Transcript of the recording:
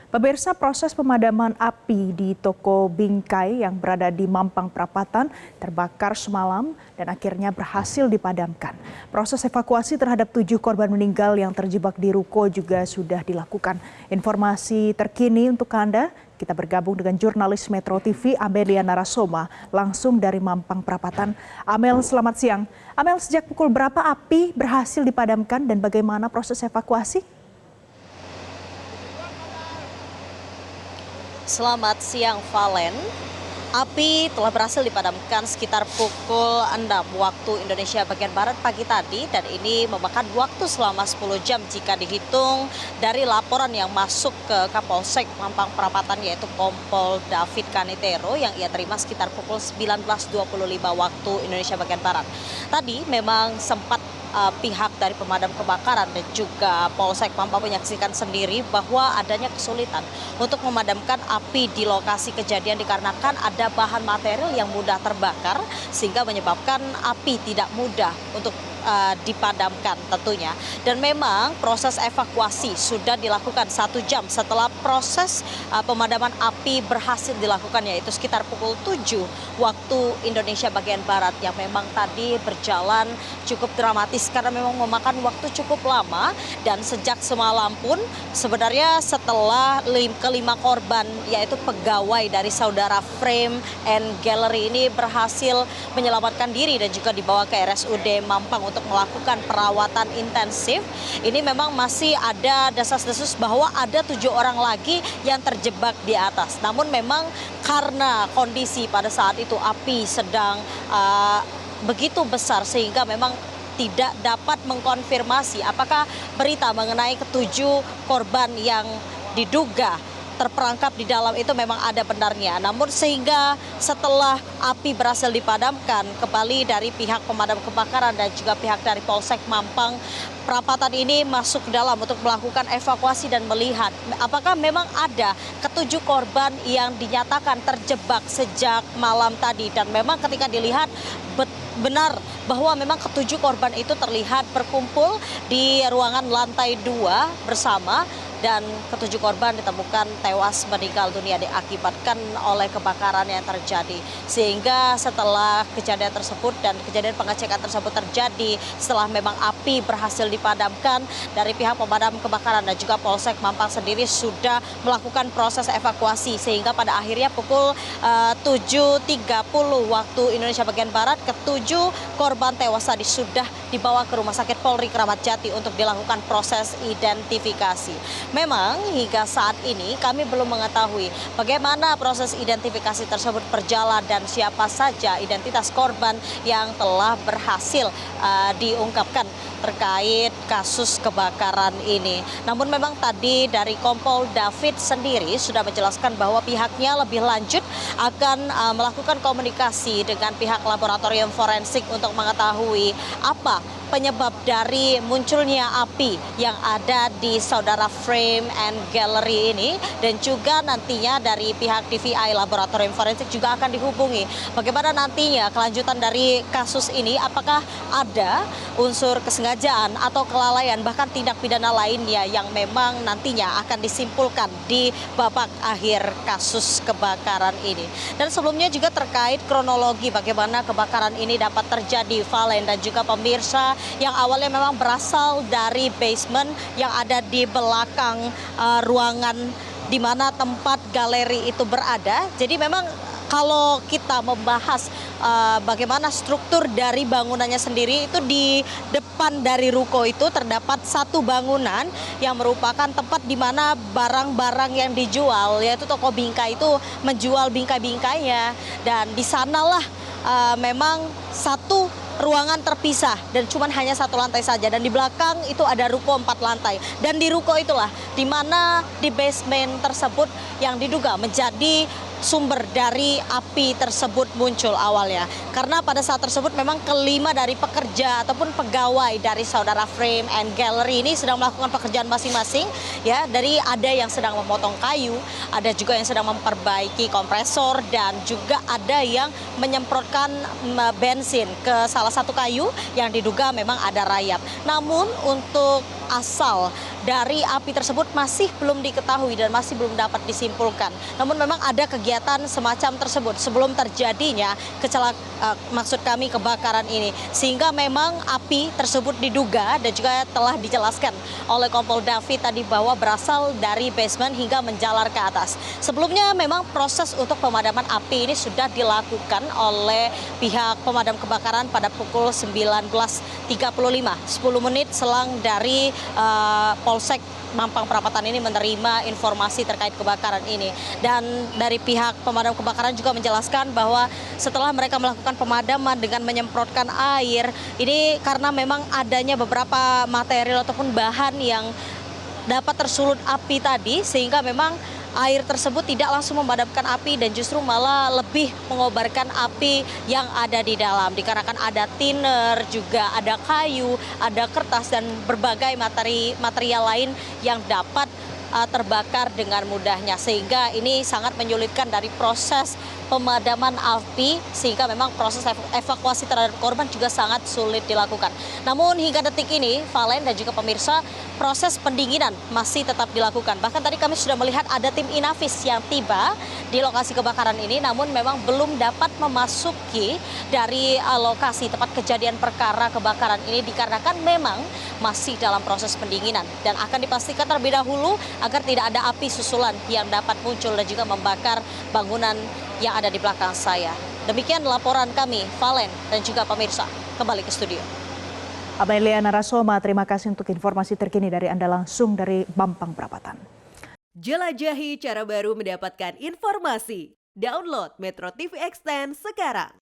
Pemirsa, proses pemadaman api di toko bingkai yang berada di Mampang Perapatan terbakar semalam dan akhirnya berhasil dipadamkan. Proses evakuasi terhadap 7 korban meninggal yang terjebak di ruko juga sudah dilakukan. Informasi terkini untuk Anda, kita bergabung dengan jurnalis Metro TV Amelia Narasoma langsung dari Mampang Perapatan. Amel, selamat siang. Amel, sejak pukul berapa api berhasil dipadamkan dan bagaimana proses evakuasi? Selamat siang, Valen. Api telah berhasil dipadamkan sekitar pukul 6 waktu Indonesia bagian Barat pagi tadi, dan ini memakan waktu selama 10 jam jika dihitung dari laporan yang masuk ke Kapolsek Mampang Perapatan, yaitu Kompol David Kanitero, yang ia terima sekitar pukul 19.25 waktu Indonesia bagian Barat. Tadi memang sempat pihak dari pemadam kebakaran dan juga Polsek Mampang menyaksikan sendiri bahwa adanya kesulitan untuk memadamkan api di lokasi kejadian dikarenakan ada bahan material yang mudah terbakar sehingga menyebabkan api tidak mudah untuk dipadamkan tentunya. Dan memang proses evakuasi sudah dilakukan 1 jam setelah proses pemadaman api berhasil dilakukan, yaitu sekitar pukul 7 waktu Indonesia bagian Barat, yang memang tadi berjalan cukup dramatis karena memang memakan waktu cukup lama. Dan sejak semalam pun sebenarnya setelah kelima korban, yaitu pegawai dari saudara Frame and Gallery ini berhasil menyelamatkan diri dan juga dibawa ke RSUD Mampang untuk melakukan perawatan intensif. Ini memang masih ada desas-desus bahwa ada 7 orang lagi yang terjebak di atas. Namun memang karena kondisi pada saat itu api sedang begitu besar sehingga memang tidak dapat mengkonfirmasi apakah berita mengenai ketujuh korban yang diduga terperangkap di dalam itu memang ada benarnya. Namun sehingga setelah api berhasil dipadamkan, kembali dari pihak pemadam kebakaran dan juga pihak dari Polsek Mampang Perapatan ini masuk ke dalam untuk melakukan evakuasi dan melihat apakah memang ada ketujuh korban yang dinyatakan terjebak sejak malam tadi. Dan memang ketika dilihat benar bahwa memang ketujuh korban itu terlihat berkumpul di ruangan lantai 2 bersama, dan ketujuh korban ditemukan tewas meninggal dunia diakibatkan oleh kebakaran yang terjadi. Sehingga setelah kejadian tersebut dan kejadian pengecekan tersebut terjadi, setelah memang api berhasil dipadamkan, dari pihak pemadam kebakaran dan juga Polsek Mampang sendiri sudah melakukan proses evakuasi, sehingga pada akhirnya pukul 7.30 waktu Indonesia bagian Barat, ketujuh korban tewas tadi sudah dibawa ke Rumah Sakit Polri Kramat Jati untuk dilakukan proses identifikasi. Memang hingga saat ini kami belum mengetahui bagaimana proses identifikasi tersebut berjalan dan siapa saja identitas korban yang telah berhasil diungkapkan terkait kasus kebakaran ini. Namun memang tadi dari Kompol David sendiri sudah menjelaskan bahwa pihaknya lebih lanjut akan melakukan komunikasi dengan pihak laboratorium forensik untuk mengetahui apa penyebab dari munculnya api yang ada di saudara Frame and Gallery ini, dan juga nantinya dari pihak DVI Laboratorium Forensik juga akan dihubungi bagaimana nantinya kelanjutan dari kasus ini, apakah ada unsur kesengajaan atau kelalaian bahkan tindak pidana lainnya yang memang nantinya akan disimpulkan di babak akhir kasus kebakaran ini. Dan sebelumnya juga terkait kronologi bagaimana kebakaran ini dapat terjadi, Valen dan juga pemirsa, yang awalnya memang berasal dari basement yang ada di belakang ruangan di mana tempat galeri itu berada. Jadi memang kalau kita membahas bagaimana struktur dari bangunannya sendiri, itu di depan dari ruko itu terdapat satu bangunan yang merupakan tempat di mana barang-barang yang dijual, yaitu toko bingkai itu menjual bingkai-bingkainya. Dan di sanalah memang satu ruangan terpisah dan cuma hanya satu lantai saja, dan di belakang itu ada ruko 4 lantai, dan di ruko itulah di mana di basement tersebut yang diduga menjadi sumber dari api tersebut muncul awalnya. Karena pada saat tersebut memang kelima dari pekerja ataupun pegawai dari saudara Frame and Gallery ini sedang melakukan pekerjaan masing-masing, ya. Dari ada yang sedang memotong kayu, ada juga yang sedang memperbaiki kompresor, dan juga ada yang menyemprotkan bensin ke salah satu kayu yang diduga memang ada rayap. Namun untuk asal dari api tersebut masih belum diketahui dan masih belum dapat disimpulkan. Namun memang ada kegiatan semacam tersebut sebelum terjadinya maksud kami kebakaran ini. Sehingga memang api tersebut diduga dan juga telah dijelaskan oleh Kompol David tadi bahwa berasal dari basement hingga menjalar ke atas. Sebelumnya memang proses untuk pemadaman api ini sudah dilakukan oleh pihak pemadam kebakaran pada pukul 19.35, 10 menit selang dari Polsek Mampang Perapatan ini menerima informasi terkait kebakaran ini. Dan dari pihak pemadam kebakaran juga menjelaskan bahwa setelah mereka melakukan pemadaman dengan menyemprotkan air, ini karena memang adanya beberapa material ataupun bahan yang dapat tersulut api tadi, sehingga memang air tersebut tidak langsung memadamkan api dan justru malah lebih mengobarkan api yang ada di dalam. Dikarenakan ada thinner, juga ada kayu, ada kertas dan berbagai material lain yang dapat terbakar dengan mudahnya, sehingga ini sangat menyulitkan dari proses pemadaman api, sehingga memang proses evakuasi terhadap korban juga sangat sulit dilakukan. Namun hingga detik ini, Valen dan juga pemirsa, proses pendinginan masih tetap dilakukan. Bahkan tadi kami sudah melihat ada tim Inavis yang tiba di lokasi kebakaran ini, namun memang belum dapat memasuki dari lokasi tempat kejadian perkara kebakaran ini dikarenakan memang masih dalam proses pendinginan dan akan dipastikan terlebih dahulu agar tidak ada api susulan yang dapat muncul dan juga membakar bangunan yang ada di belakang saya. Demikian laporan kami, Valen dan juga pemirsa. Kembali ke studio. Amelia Narasoma, terima kasih untuk informasi terkini dari Anda langsung dari Mampang Perapatan. Jelajahi cara baru mendapatkan informasi. Download Metro TV Extend sekarang.